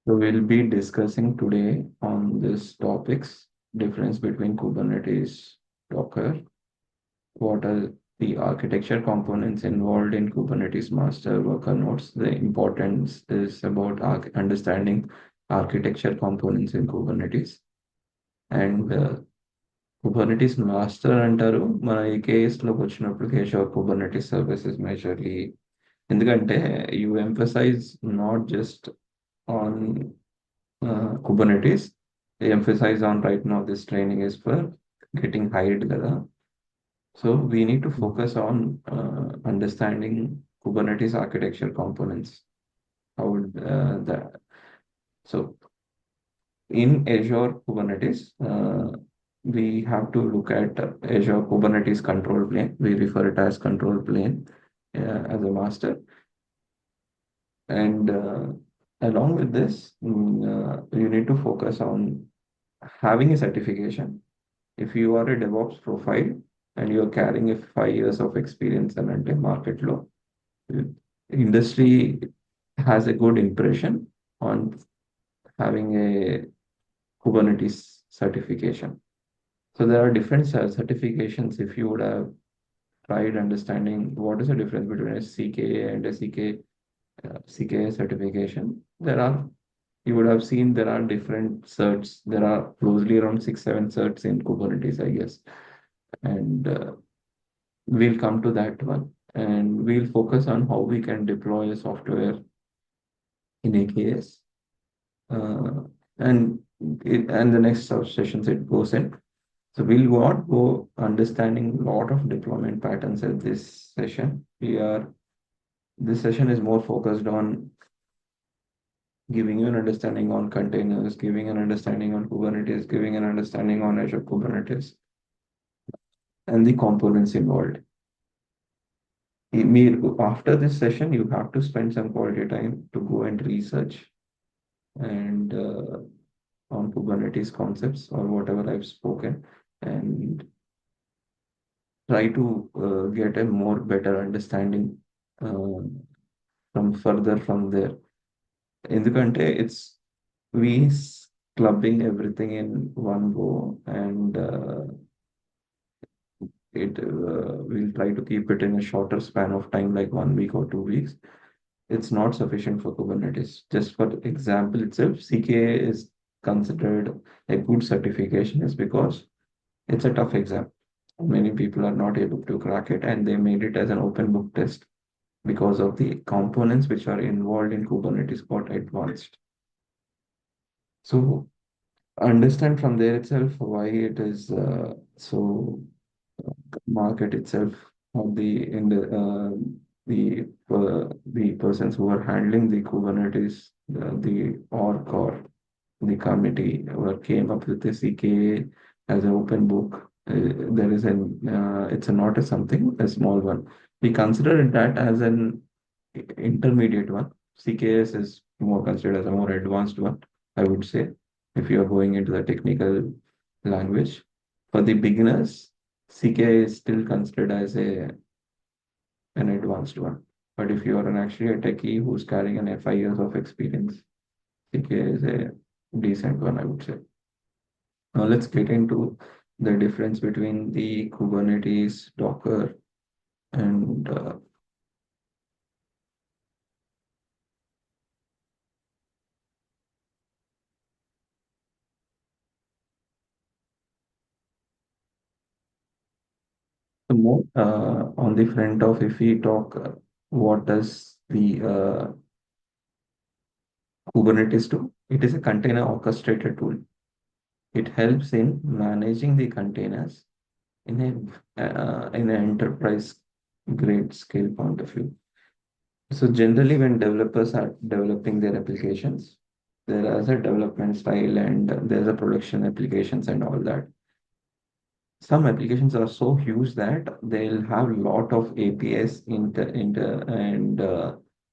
So we'll be discussing today on this topics, difference between Kubernetes, Docker, what are the architecture components involved in Kubernetes master worker nodes. The importance is about understanding architecture components in Kubernetes. And Kubernetes master అంటారు మన ఈ కేసులోకి వచ్చినప్పటికి Azure Kubernetes services majorly ఎందుకంటే you emphasize not just on Kubernetes. They emphasize on right now this training is for getting hired కదా. So we need to focus on understanding Kubernetes architecture components. How would that? So in Azure Kubernetes, we have to look at Azure Kubernetes control plane. We refer it as control plane as a master. And along with this, you need to focus on having a certification. If you are a DevOps profile and you're carrying a 5 years of experience and అంటే market లో, industry has a good impression on having a Kubernetes certification. So there are different certifications. If you would have tried understanding what is the difference between a CKA and a CKA certification, you would have seen there are different certs. There are closely around 6, 7 certs in Kubernetes, I guess. And we'll come to that one. And we'll focus on how we can deploy a software in AKS. And the next sessions it goes in. So we'll go understanding a lot of deployment patterns at this session. This session is more focused on giving you an understanding on containers, giving an understanding on Kubernetes, giving an understanding on Azure Kubernetes, and the components involved. After this session, you have to spend some quality time to go and research and on Kubernetes concepts or whatever I've spoken, and try to get a more better understanding from there. ఎందుకంటే it's we clubbing everything in one go, and we'll try to keep it in a shorter span of time, like 1 week or 2 weeks. It's not sufficient for Kubernetes. Just for example itself, CKA is considered a good certification is because it's a tough exam. Many people are not able to crack it, and they made it as an open book test because of the components which are involved in Kubernetes got advanced. So understand from there itself why it is so market itself, or the persons who are handling the Kubernetes, the org or the committee who came up with the CKA as an open book. There is it's not a something, a small one. We consider that as an intermediate one. CKS is more considered as a more advanced one, I would say, if you are going into the technical language. For the beginners, CKA is still considered as an advanced one. But if you are actually a techie who's carrying an 5 years of experience, CKA is a decent one, I would say. Now let's get into the difference between the Kubernetes, Docker, and the more on the front of, if we talk, what does the Kubernetes do? It is a container orchestrator tool. It helps in managing the containers in an enterprise grade scale point of view. So generally, when developers are developing their applications, there is a development style and there's a production applications and all that. Some applications are so huge that they'll have a lot of APIs and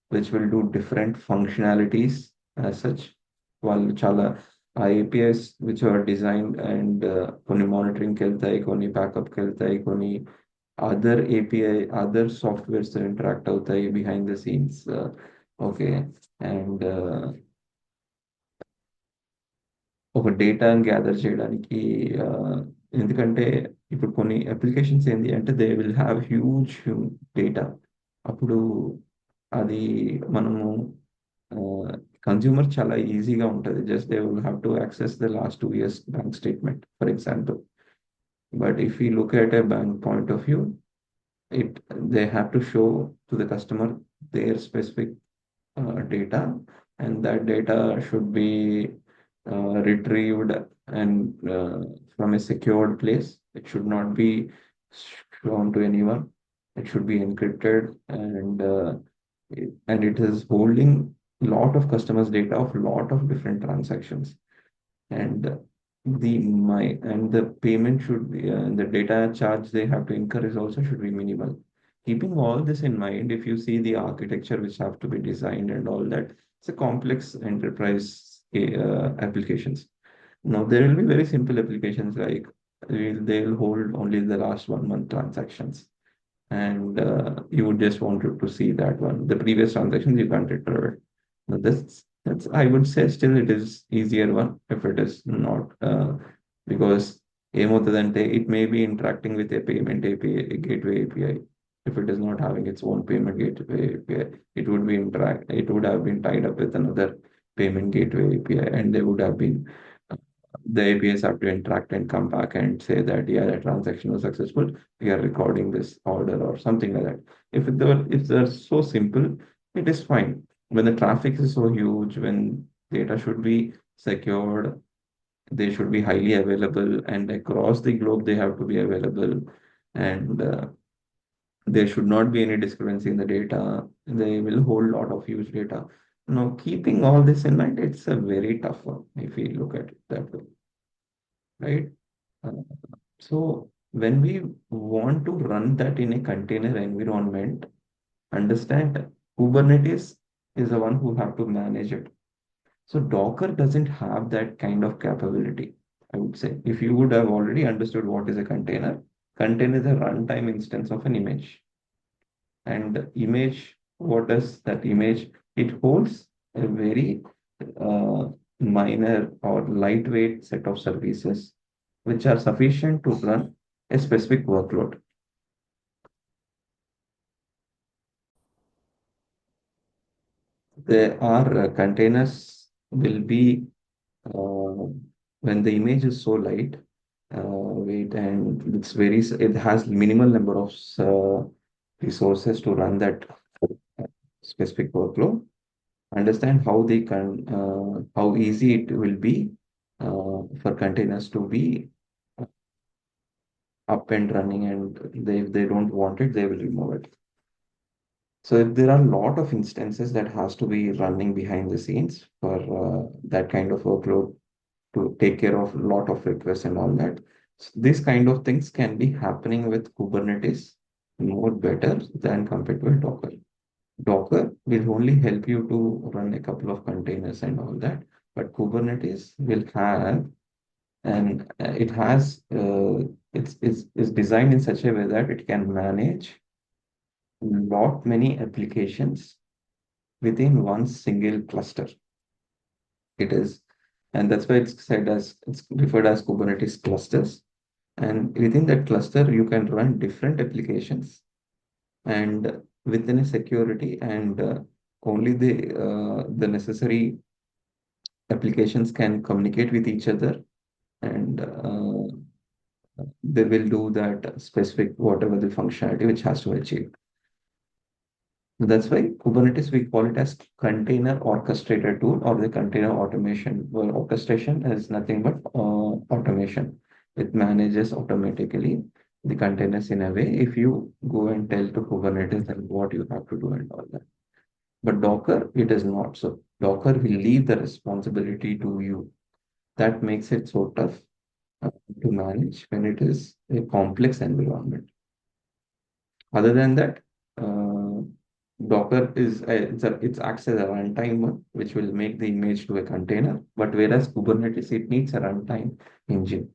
which will do different functionalities as such. While chala APIs which are designed and koni monitoring keltai, koni backup keltai, koni other API, other softwares that interact outai behind the scenes. Okay. And ఒక data gather చేయడానికి ఆ, ఎందుకంటే ఇప్పుడు కొన్ని applications ఏంటి అంటే they will have huge data. అప్పుడు అది మనము కన్జ్యూమర్ చాలా ఈజీగా ఉంటుంది. Just they will have to access the last 2 years bank statement for example. But if you look at a bank point of view, it they have to show to the customer their specific data, and that data should be retrieved and from a secured place. It should not be shown to anyone. It should be encrypted, and it is holding lot of customers' data of lot of different transactions. And the payment should be the data charge they have to incur is also should be minimal. Keeping all this in mind, if you see the architecture which have to be designed and all that, it's a complex enterprise applications. Now there will be very simple applications like they'll hold only the last 1 month transactions, and you would just want to see that one. The previous transactions you can't retrieve. Now that's I would say still it is easier one if it is not because ఏమవుతుందంటే it may be interacting with a payment API, a gateway API. If it is not having its own payment gateway API, it would have been tied up with another payment gateway API, and they would have been the APIs have to interact and come back and say that, yeah, the transaction was successful. We are recording this order or something like that. If they're so simple, it is fine. When the traffic is so huge, when data should be secured, they should be highly available, and across the globe they have to be available, and there should not be any discrepancy in the data. They will hold a lot of huge data. Now, keeping all this in mind, it's a very tough one if we look at it that way, right? Uh, So when we want to run that in a container environment, understand Kubernetes is the one who have to manage it. So Docker doesn't have that kind of capability, I would say. If you would have already understood what is a container is a runtime instance of an image. And image, what does that image? It holds a very uh, minor or lightweight set of services which are sufficient to run a specific workload. There are containers will be uh, when the image is so light, weight, and it has minimal number of resources to run that specific workload. Understand how they can how easy it will be for containers to be up and running, and if they don't want it, they will remove it. So if there are a lot of instances that has to be running behind the scenes for that kind of workload to take care of a lot of requests and all that. So this kind of things can be happening with Kubernetes more better than compared to a Docker. Docker will only help you to run a couple of containers and all that, but Kubernetes will have, and it has it's designed in such a way that it can manage lot many applications within one single cluster. It is, and that's why it's referred as Kubernetes clusters. And within that cluster, you can run different applications and within a security, and only the necessary applications can communicate with each other, and they will do that specific whatever the functionality which has to achieve. That's why Kubernetes, we call it as container orchestrator tool or the container automation. Well, orchestration is nothing but automation. It manages automatically the containers in a way if you go and tell to Kubernetes and what you have to do and all that. But Docker, it is not so. Docker will leave the responsibility to you. That makes it so tough to manage when it is a complex environment. Other than that, uh, Docker is it acts as a runtime one, which will make the image to a container. But whereas Kubernetes, it needs a runtime engine.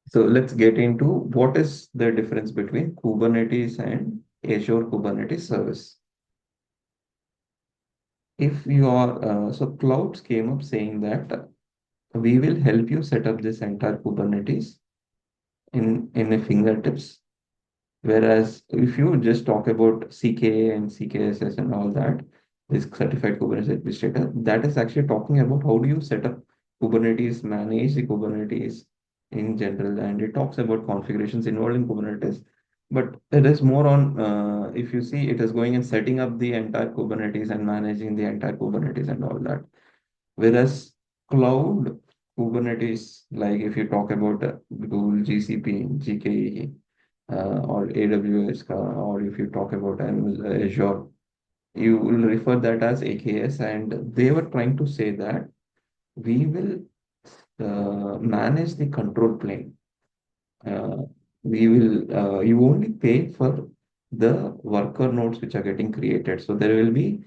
So let's get into what is the difference between Kubernetes and Azure Kubernetes service. if you are, so clouds came up saying that we will help you set up this entire Kubernetes in a fingertips. Whereas if you just talk about CKA and CKSS and all that, this certified Kubernetes administrator, that is actually talking about how do you set up Kubernetes, manage the Kubernetes in general, and it talks about configurations involved in Kubernetes. But it is more on, if you see, it is going and setting up the entire Kubernetes and managing the entire Kubernetes and all that. Whereas cloud Kubernetes, like if you talk about Google GCP, GKE, or AWS, or if you talk about Azure, you will refer that as AKS. And they were trying to say that we will manage the control plane. Uh, you only pay for the worker nodes which are getting created. So there will be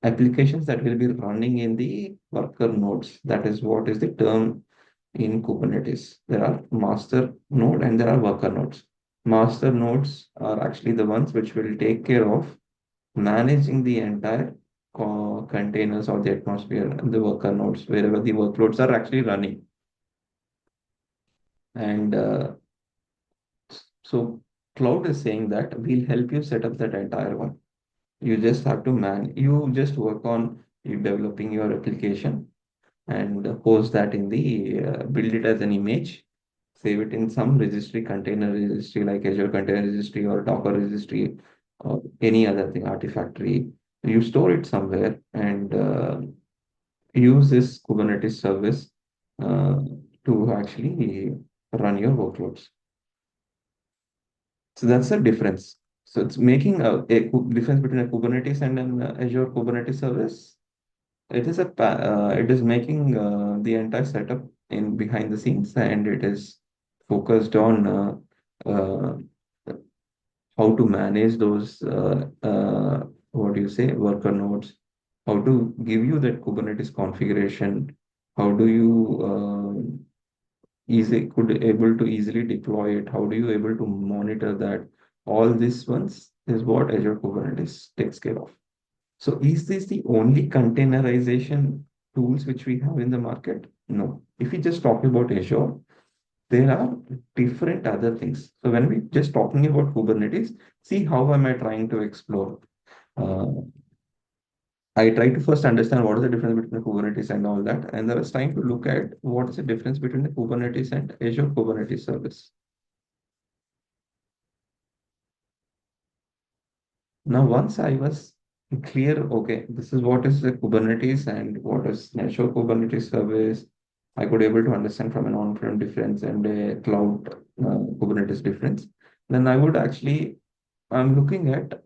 applications that will be running in the worker nodes. That is what is the term in Kubernetes. There are master node and there are worker nodes. Master nodes are actually the ones which will take care of managing the entire containers or the atmosphere and the worker nodes wherever the workloads are actually running. And so cloud is saying that we'll help you set up that entire one. You just have to you just work on you developing your application and post that in the build it as an image, save it in some registry, container registry like Azure Container Registry or Docker Registry or any other thing, Artifactory. You store it somewhere and use this Kubernetes service uh, to actually run your workloads. So that's the difference. So it's making difference between a Kubernetes and an Azure Kubernetes service. It is making the entire setup in behind the scenes, and it is focused on how to manage those what do you say worker nodes, how to give you that Kubernetes configuration, how do you easy could able to easily deploy it, how do you able to monitor that. All these ones is what Azure Kubernetes takes care of. So is this the only containerization tools which we have in the market? No. If we just talk about Azure, there are different other things. So when we just talking about Kubernetes, see how am I trying to explore? Uh, I try to first understand what is the difference between the Kubernetes and all that, and then I was trying to look at what is the difference between the Kubernetes and Azure Kubernetes service. Now, once I was clear, okay, this is what is the Kubernetes and what is Azure Kubernetes service, I could able to understand from an on-prem difference and a cloud Kubernetes difference. Then I would actually, I'm looking at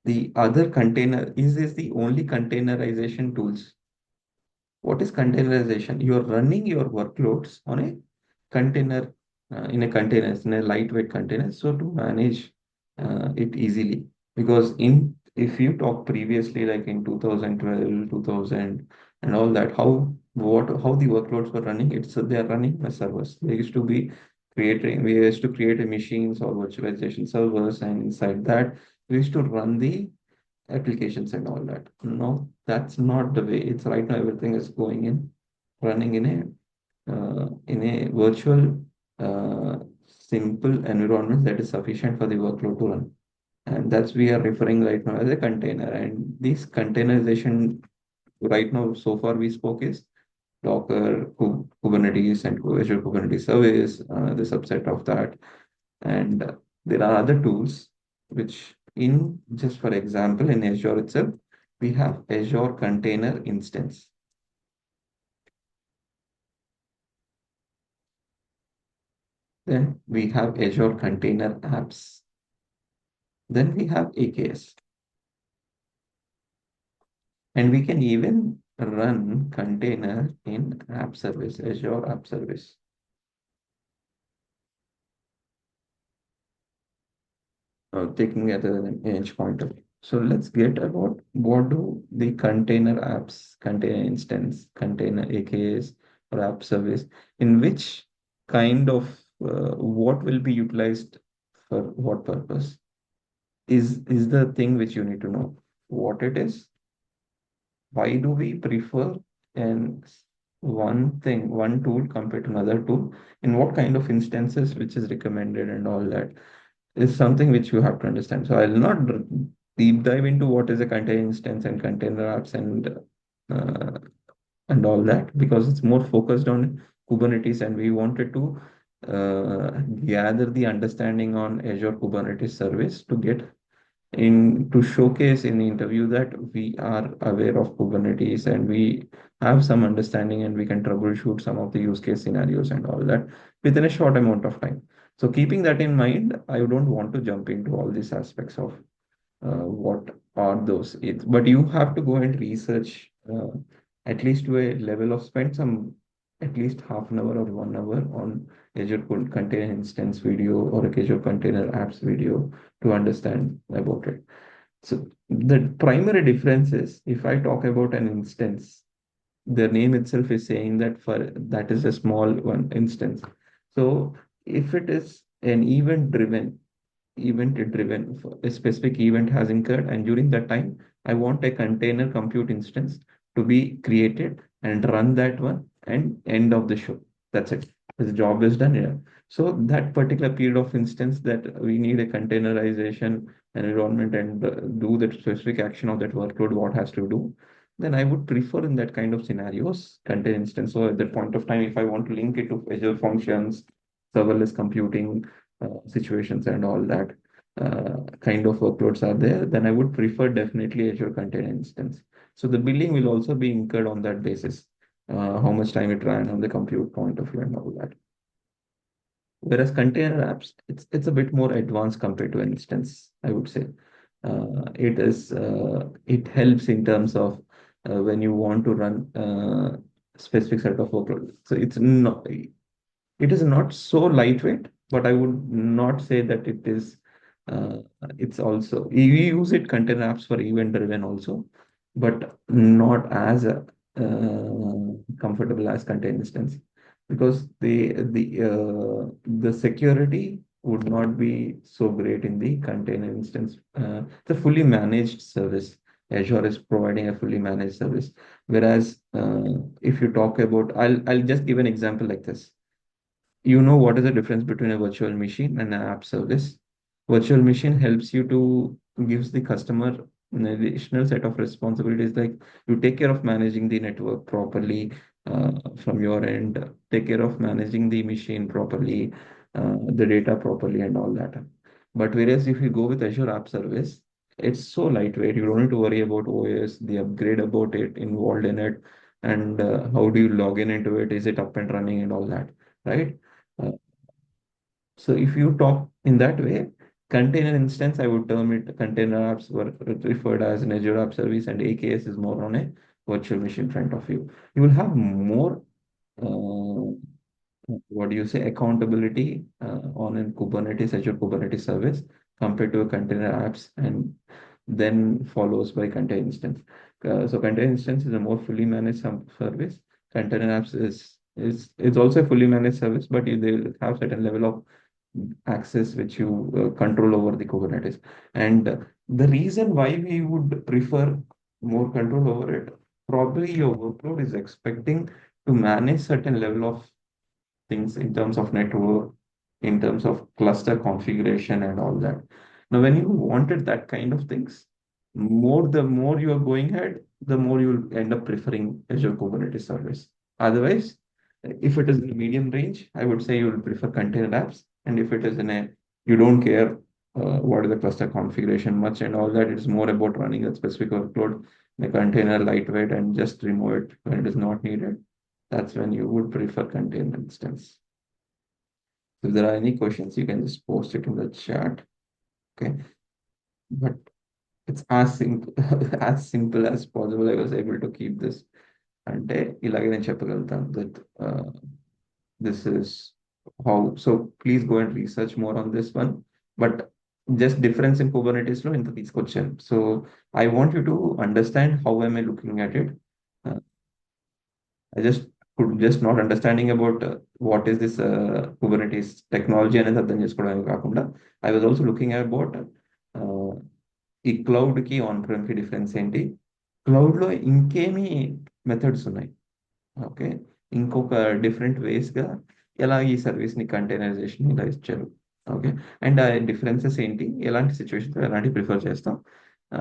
the other container. Is this the only containerization tools? What is containerization? You're running your workloads on a container, in a container, in a lightweight container, so to manage it easily. Because in if you talk previously, like in 2012, 2000, and all that, how the workloads were running, it's they are running as servers. They used to be creating, we used to create a machines or virtualization servers, and inside that we used to run the applications and all that. No, that's not the way. It's right now everything is going in, running in a virtual simple environment that is sufficient for the workload to run. And that's we are referring right now as a container. And this containerization right now, so far we spoke is Docker, Kubernetes, and Azure Kubernetes Service, the subset of that. And there are other tools which in just for example, in Azure itself, we have Azure Container Instance. Then we have Azure Container Apps. Then we have AKS. And we can even run container in app service, Azure App Service. Taking it as an edge point of view. So let's get about what do the container apps, container instance, container AKS or app service, in which kind of what will be utilized for what purpose is the thing which you need to know. what it is, why do we prefer and one thing, one tool compared to another tool, in what kind of instances which is recommended and all that is something which you have to understand. So I'll not deep dive into what is a container instance and container apps uh, and all that because it's more focused on Kubernetes and we wanted to gather the understanding on Azure Kubernetes service to get in to showcase in the interview that we are aware of Kubernetes and we have some understanding and we can troubleshoot some of the use case scenarios and all that within a short amount of time. So keeping that in mind, I don't want to jump into all these aspects of what are those. But you have to go and research at least to a level of spend some at least half an hour or 1 hour on Azure Container Instance video or Azure Container Apps video to understand about it. So the primary difference is if I talk about an instance, the name itself is saying that for that is a small one instance. So if it is an event driven, a specific event has incurred, and during that time, I want a container compute instance to be created and run that one and end of the show. That's it. The job is done here. So that particular period of instance that we need a containerization environment and do the specific action of that workload, what has to do, then I would prefer in that kind of scenarios, container instance. So at that point of time, if I want to link it to Azure functions, serverless computing, situations and all that kind of workloads are there, then I would prefer definitely Azure Container Instance. So the billing will also be incurred on that basis, how much time it ran on the compute point of view and all that. Whereas container apps, it's a bit more advanced compared to an instance, I would say. It helps in terms of when you want to run specific set of workload. So it is not so lightweight, but I would not say that it is. Uh, it's also we use it container apps for event driven also, but not as comfortable as container instance because the security would not be so great in the container instance. It's a fully managed service. Azure is providing a fully managed service, whereas if you talk about, I'll just give an example like this. You know what is the difference between a virtual machine and an app service? Virtual machine helps you to gives the customer an additional set of responsibilities like you take care of managing the network properly from your end, take care of managing the machine properly, the data properly and all that. But whereas if you go with Azure App Service, it's so lightweight. You don't need to worry about OS, the upgrade about it involved in it, and how do you log in into it? Is it up and running and all that, right? Uh, so if you talk in that way, container instance, I would term it container apps were referred as an Azure App Service, and AKS is more on a virtual machine front of you. You will have more, what do you say, accountability on a Kubernetes, Azure Kubernetes service compared to a container apps, and then follows by container instance. So container instance is a more fully managed service. Container apps is also a fully managed service, but they will have certain level of access which you control over the Kubernetes. And the reason why we would prefer more control over it, probably your workload is expecting to manage certain level of things in terms of network, in terms of cluster configuration and all that. Now, when you wanted that kind of things, the more you are going ahead, the more you will end up preferring Azure Kubernetes service. Otherwise, if it is in the medium range, I would say you will prefer container apps. And if it is in a, you don't care what is the cluster configuration much and all that, it's more about running that specific workload in a container lightweight and just remove it when it is not needed. That's when you would prefer container instance. If there are any questions, you can just post it in the chat. Okay. But it's as simple as simple as possible. I was able to keep this. అంటే ఇలాగే నేను చెప్పగలుగుతాను that this is how. So please go and research more on this one. But just difference in Kubernetes లో ఇంత తీసుకొచ్చాను. So I want you to understand how am I looking at it. Uh, I just not understanding about what is this Kubernetes technology అనేది అర్థం చేసుకోవడానికి కాకుండా I was also looking at about ఈ cloud కి on Prem కి difference ఏంటి? Cloud లో ఇంకేమి మెథడ్స్ ఉన్నాయి. ఓకే, ఇంకొక డిఫరెంట్ వేస్ గా ఎలా ఈ సర్వీస్ ని కంటైనరైజేషన్ ఇలా ఇచ్చారు. ఓకే, అండ్ ఆ డిఫరెన్సెస్ ఏంటి, ఎలాంటి సిచ్యువేషన్స్ ఎలాంటి ప్రిఫర్ చేస్తాం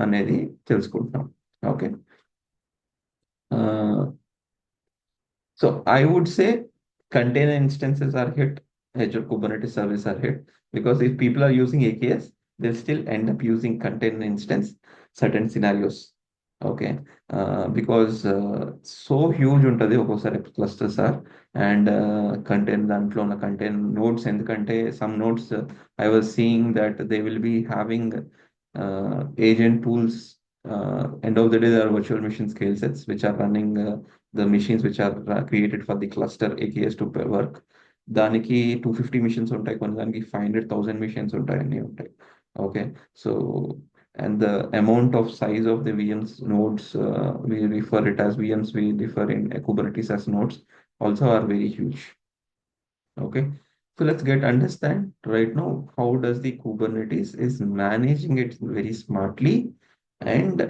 అనేది తెలుసుకుంటున్నాం. Okay, so I would say container instances are hit, Azure Kubernetes service are hit, because if people are using AKS, they'll still end up using container instance certain scenarios. Okay, because so huge ఉంటుంది ఒక్కోసారి clusters are and contain దాంట్లో ఉన్న contain notes, ఎందుకంటే some notes I was seeing that they will be having agent tools. End of the day, there are virtual machine scale sets which are running the machines which are created for the cluster AKS to work. దానికి 250 machines ఉంటాయి, కొన్ని దానికి 500,000 machines ఉంటాయి, అన్నీ ఉంటాయి. Okay, so and the amount of size of the VMs nodes, we refer it as VMs, we refer in Kubernetes as nodes, also are very huge. Okay, so let's get understand right now how does the Kubernetes is managing it very smartly and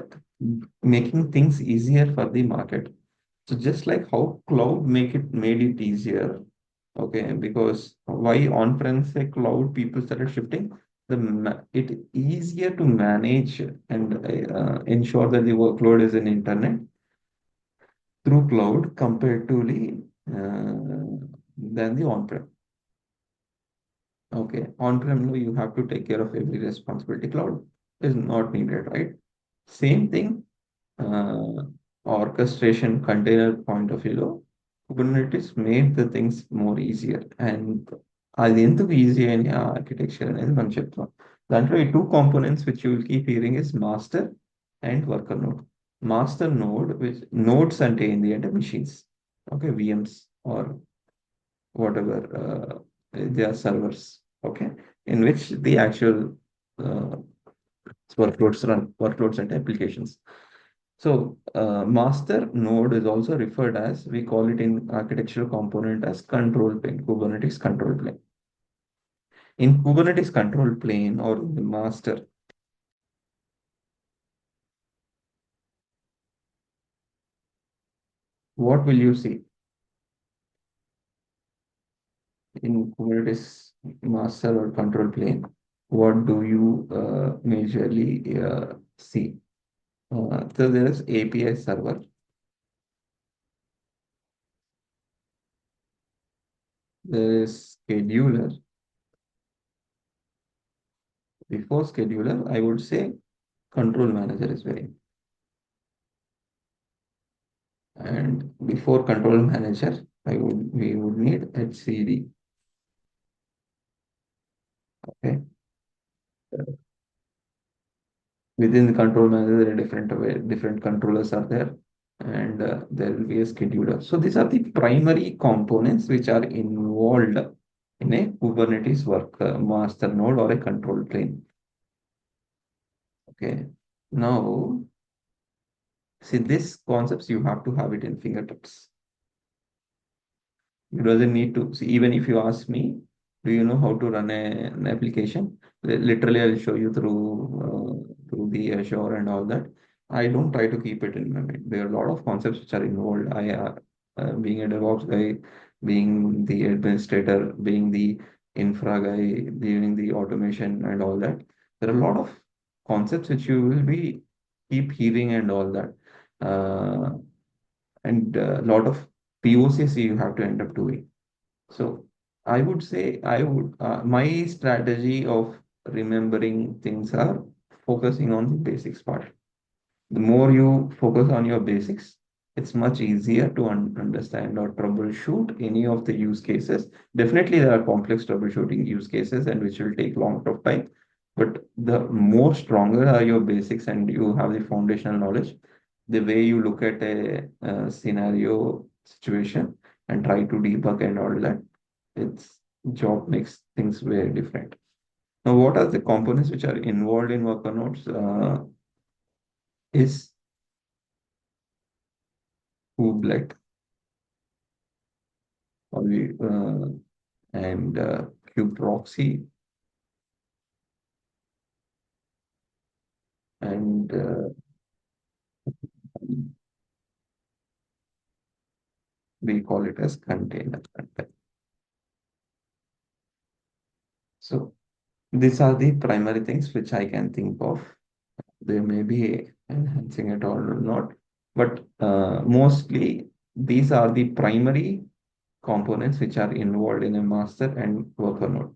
making things easier for the market. So just like how cloud made it easier, okay, because why on-prem say cloud people started shifting, it easier to manage and ensure that the workload is in internet through cloud compared to the than the on-prem. Okay, on-prem, no, you have to take care of every responsibility. Cloud is not needed, right? Same thing, uh, orchestration container point of view, Kubernetes made the things more easier. And అది ఎందుకు easy అని architecture అనేది మనం చెప్తాం. దాంట్లో ఈ two components which you will keep hearing is master and worker node. Master node which nodes అంటే ఏంటి అంటే machines, okay, VMs or whatever their servers, okay, in which the actual uh, workloads run, workloads and applications. So master node is also referred as, we call it in architectural component as control plane, Kubernetes control plane. In Kubernetes control plane or the master, what will you see in Kubernetes master or control plane? What do you majorly see? So there is API server, there is scheduler. Before scheduler, I would say control manager is very, and before control manager, we would need HCD. Okay, within the control manager, there are different controllers are there, and there will be a scheduler. So these are the primary components which are involved in a Kubernetes work master node or a control plane. Okay, now see these concepts you have to have it in fingertips. It doesn't need to see, even if you ask me, do you know how to run an application? Literally, I'll show you through the Azure and all that. I don't try to keep it in my mind. There are a lot of concepts which are involved. Being a DevOps guy, being the administrator, being the infra guy, being the automation and all that. There are a lot of concepts which you will be keep hearing and all that. Uh, and a lot of POCs you have to end up doing. So I would say my strategy of remembering things are focusing on the basics part. The more you focus on your basics, it's much easier to understand or troubleshoot any of the use cases. Definitely, there are complex troubleshooting use cases and which will take long of time. But the more stronger are your basics and you have the foundational knowledge, the way you look at a scenario situation and try to debug and all that, its job makes things very different. Now, what are the components which are involved in worker nodes? Is kubelet or and kube proxy and we call it as container runtime. So these are the primary things which I can think of. They may be enhancing it or not, but mostly these are the primary components which are involved in a master and worker node.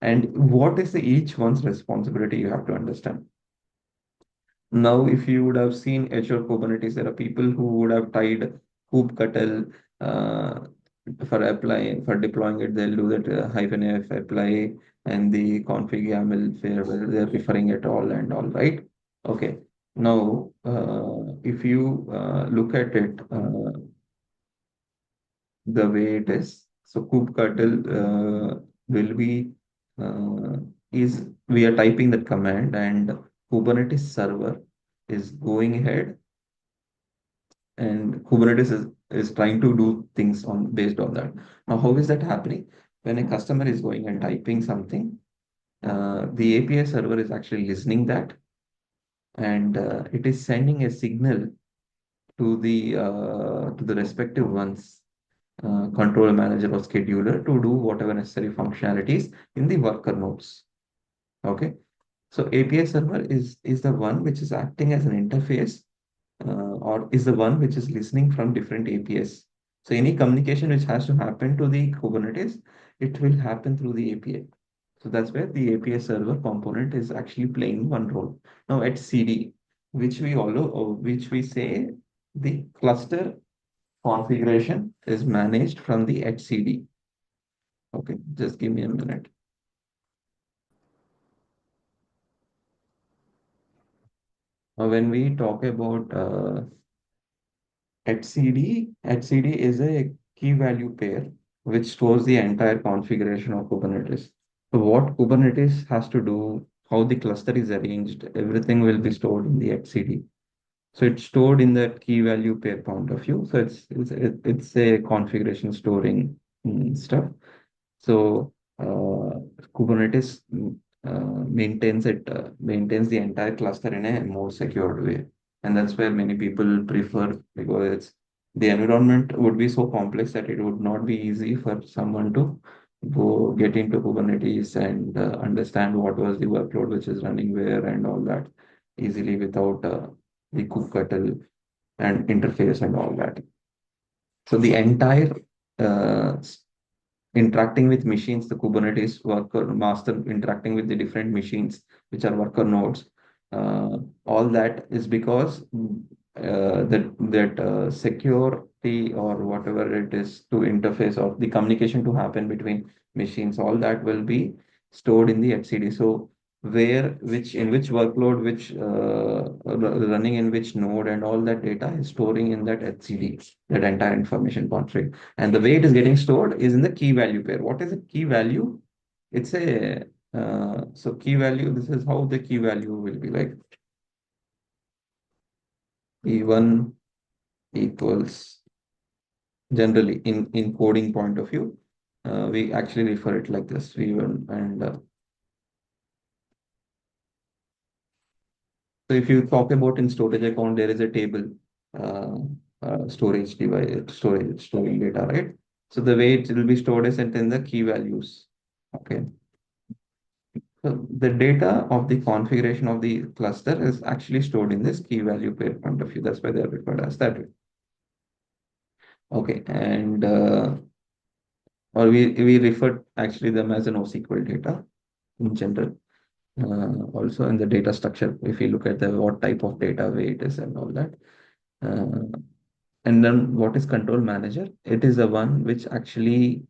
And what is the each one's responsibility you have to understand. Now, if you would have seen Azure Kubernetes, there are people who would have tied kubectl uh, for applying for deploying it. They'll do that -f apply and the config YAML where they're referring it all and all, right? Okay. Now, if you look at it the way it is, so kubectl will be uh, is we are typing that command and Kubernetes server is going ahead and Kubernetes is trying to do things on based on that. Now, how is that happening? When a customer is going and typing something, the API server is actually listening that and it is sending a signal to the respective ones, control manager or scheduler to do whatever necessary functionalities in the worker nodes. Okay. So API server is the one which is acting as an interface or is the one which is listening from different APIs. So any communication which has to happen to the Kubernetes, it will happen through the API. So that's where the API server component is actually playing one role. Now at CD, which we say the cluster configuration is managed from the HCD. Okay, just give me a minute. Now, when we talk about HCD is a key value pair which stores the entire configuration of Kubernetes. So what Kubernetes has to do, how the cluster is arranged, everything will be stored in the HCD. So it's stored in that key value pair point of view. So it's a configuration storing stuff. So Kubernetes maintains the entire cluster in a more secured way, and that's where many people prefer because the environment would be so complex that it would not be easy for someone to go get into Kubernetes and understand what was the workload which is running where and all that easily without the kubectl and interface and all that. So the entire uh, interacting with machines, the Kubernetes worker master interacting with the different machines, which are worker nodes. All that is because that security or whatever it is to interface or the communication to happen between machines, all that will be stored in the HCD. So where which in which workload which running in which node and all that data is storing in that HCD, that entire information config. And the way it is getting stored is in the key value pair. What is a key value? It's a so key value. This is how the key value will be like E1 equals generally in coding point of view. We actually refer it like this V1 and so if you talk about in storage account, there is a table uh, storage device storage storing data, right? So the way it will be stored is in the key values. Okay. So the data of the configuration of the cluster is actually stored in this key value pair point of view. That's why they are referred as that way. Okay, and or we refer actually them as an NoSQL data in general. Also in the data structure, if you look at the what type of data way it is and all that. Uh, and then what is control manager? It is the one which actually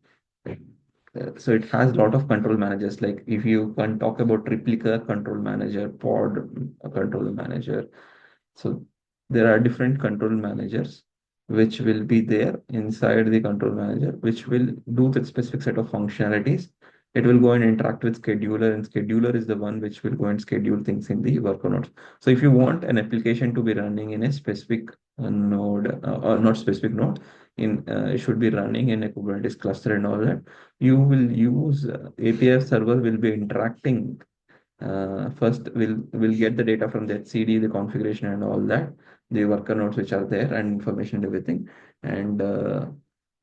so it has a lot of control managers. Like if you can talk about replica control manager, pod control manager. So there are different control managers which will be there inside the control manager, which will do the specific set of functionalities. It will go and interact with scheduler, and scheduler is the one which will go and schedule things in the worker nodes. So if you want an application to be running in a specific node, or not specific node, it should be running in a Kubernetes cluster and all that. You will use API server will be interacting First, we'll get the data from the HCD, the configuration and all that, the worker nodes which are there and information and everything. And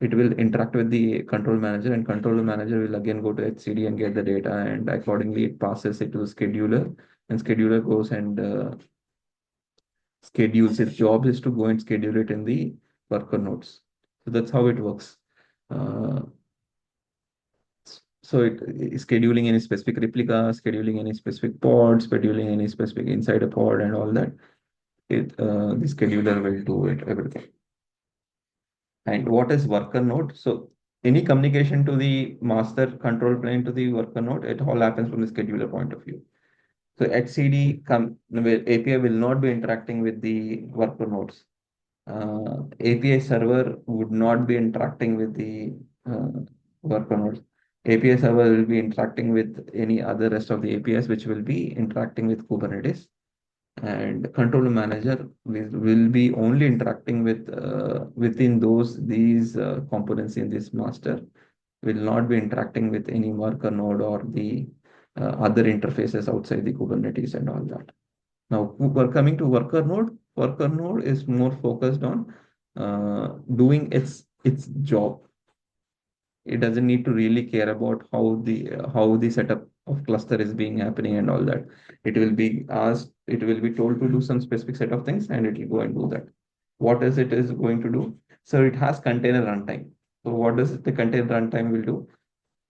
it will interact with the control manager, and control manager will again go to HCD and get the data, and accordingly it passes it to the scheduler, and scheduler goes and schedules. Its job is to go and schedule it in the worker nodes. So that's how it works. Uh, so scheduling any specific replica, scheduling any specific pod, scheduling any specific inside a pod and all that. The scheduler will do it, everything. And what is worker node? So any communication to the master control plane to the worker node, it all happens from the scheduler point of view. So HCD API will not be interacting with the worker nodes. API server would not be interacting with the worker nodes. API server will be interacting with any other rest of the APIs, which will be interacting with Kubernetes. And controller manager will be only interacting with within these components in this master, will not be interacting with any worker node or the other interfaces outside the Kubernetes and all that. Now, we're coming to worker node. Worker node is more focused on doing its job. It doesn't need to really care about how the setup of cluster is being happening and all that. It will be asked, it will be told to do some specific set of things, and it will go and do that. What is it is going to do? So it has container runtime. So what does the container runtime will do?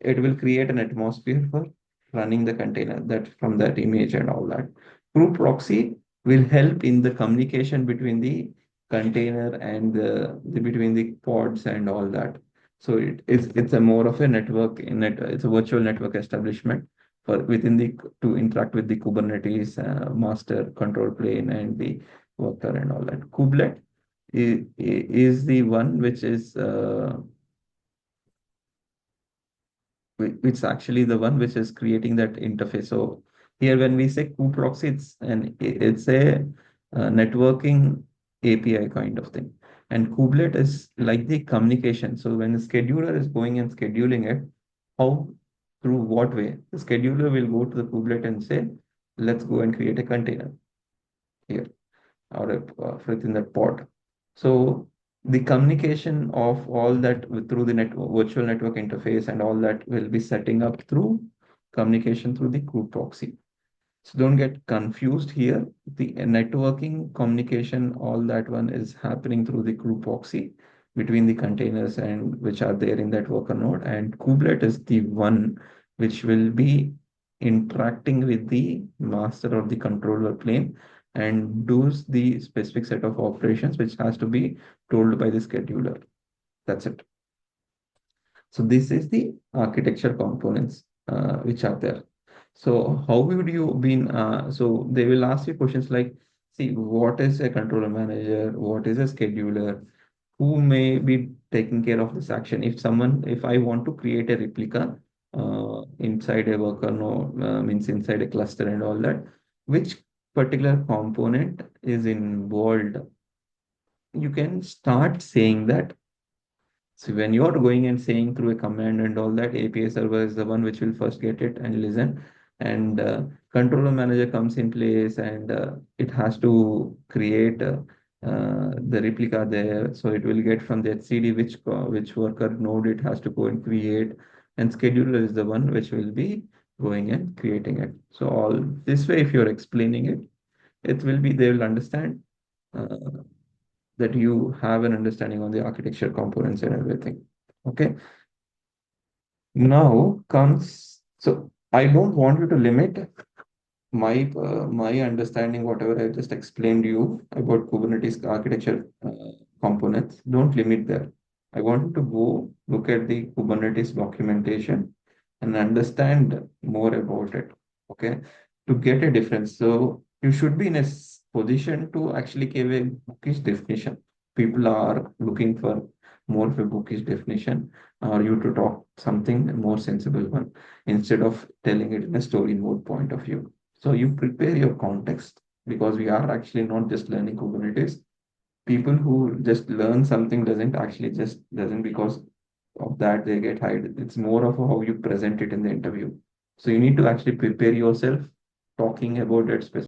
It will create an atmosphere for running the container that from that image and all that. Crew proxy will help in the communication between the container and between the pods and all that. So it's a more of a it's a virtual network establishment for within the to interact with the Kubernetes master control plane and the worker and all that. Kubelet is the one which is which is actually the one which is creating that interface. So here, when we say kubeproxy, it's a networking API kind of thing, and kubelet is like the communication. So when the scheduler is going and scheduling it, how through what way the scheduler will go to the kubelet and say, let's go and create a container here or within that pod. So the communication of all that through the virtual network interface and all that will be setting up through communication through the group proxy. So don't get confused here. The networking communication, all that one is happening through the group proxy between the containers and which are there in that worker node. And kubelet is the one which will be interacting with the master or the controller plane and does the specific set of operations which has to be told by the scheduler. That's it. So this is the architecture components which are there. So how would you been? So they will ask you questions like, see, what is a controller manager? What is a scheduler? Who may be taking care of this action? If I want to create a replica inside a worker node, means inside a cluster and all that, which particular component is involved? You can start saying that. So when you're going and saying through a command and all that, API server is the one which will first get it and listen. And controller manager comes in place, and it has to create the replica there. So it will get from the HCD which worker node it has to go and create. And scheduler is the one which will be going and creating it. So all this way, if you're explaining it, it will be they will understand. That you have an understanding on the architecture components and everything. Okay. Now comes, so I don't want you to limit my understanding, whatever I just explained to you about Kubernetes architecture components. Don't limit there. I want you to go look at the Kubernetes documentation and understand more about it. Okay, to get a difference. So you should be in a position to actually give a bookish definition. People are looking for more of a bookish definition, or you to talk something more sensible one instead of telling it in a story mode point of view. So you prepare your context, because we are actually not just learning Kubernetes. People who just learn something doesn't actually just doesn't because of that they get hired. It's more of how you present it in the interview. So you need to actually prepare yourself talking about it